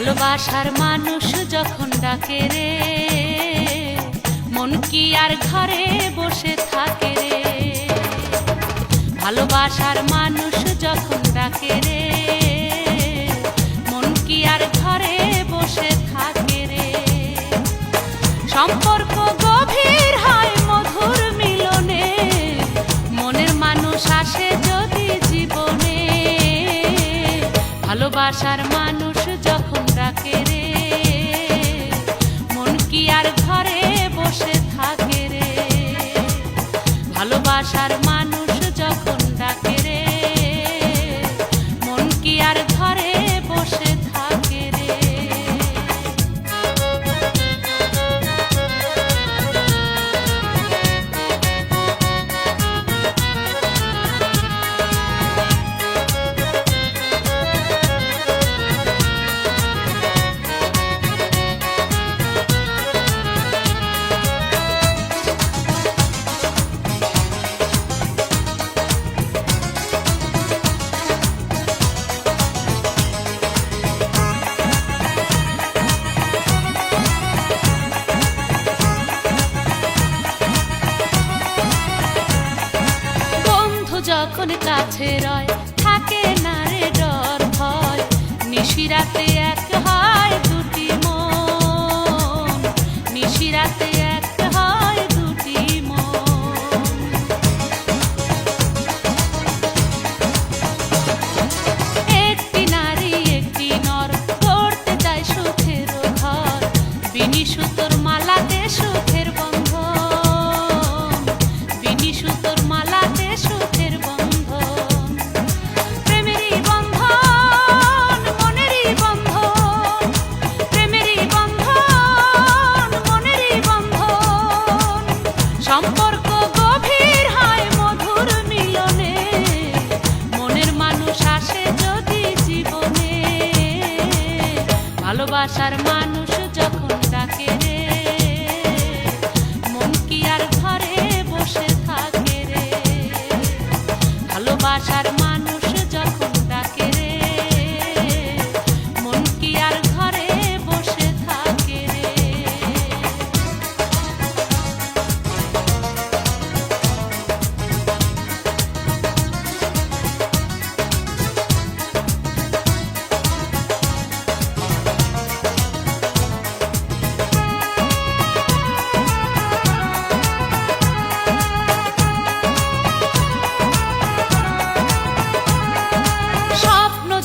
ভালোবাসার মানুষ যখন ডাকে রে, মন কি আর ঘরে বসে থাকে রে। ভালোবাসার মানুষ যখন ডাকে রে, মন কি আর ঘরে বসে থাকে রে। সম্পর্ক গভীর হয় মধুর মিলনে, মনের মানুষ আসে যদি জীবনে। ভালোবাসার মানুষ যখন ডাকে রে, মন কি আর ঘরে বসে থাকে রে। ভালোবাসার মানুষ যখন ডাকে রে, মন কি আর ঘরে বসে থাকে রে। যখন কাছে রয় থাকে না রে ডর ভয়, নিশিরাতে এক হয় দুটি মন, নিশিরাতে এক হয় দুটি মন। একটি নারী একটি নর করতে চায় সুখের ঘর, বিনি সুতোর মালাতে সুখের বন্ধন, বিনি সুতোর মালাতে সুখের বন্ধন। সম্পর্ক গভীর হয় মধুর মিলনে, মনের মানুষ আসে যদি জীবনে। ভালোবাসার মানুষ যখন ডাকে রে, মন কি আর ঘরে বসে থাকে রে। ভালোবাসার মানুষ যখন ডাকে রে, মন কি আর ঘরে বসে থাকে রে।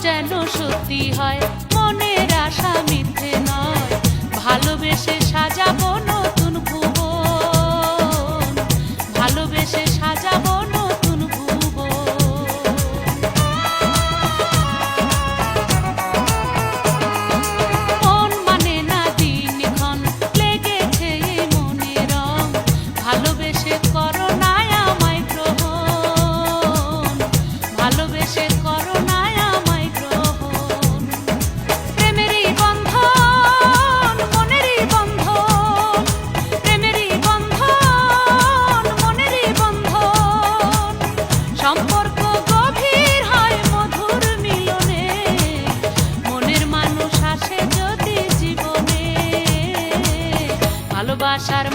যেন সত্যি হয় মনের আশা মিথ্যে নয়, ভালোবেসে সাজাবো নতুন ভুবন, ভালোবেসে সাজাবো নতুন ভুবন। মন মানে না দিনক্ষণ লেগেছে এই মনে রং, ভালোবেসে করো না আমায় গ্রহণ, ভালোবেসে করো না সম্পর্ক গভীর হয় মধুর মিলনে, মনের মানুষ আসে যদি জীবনে। ভালোবাসার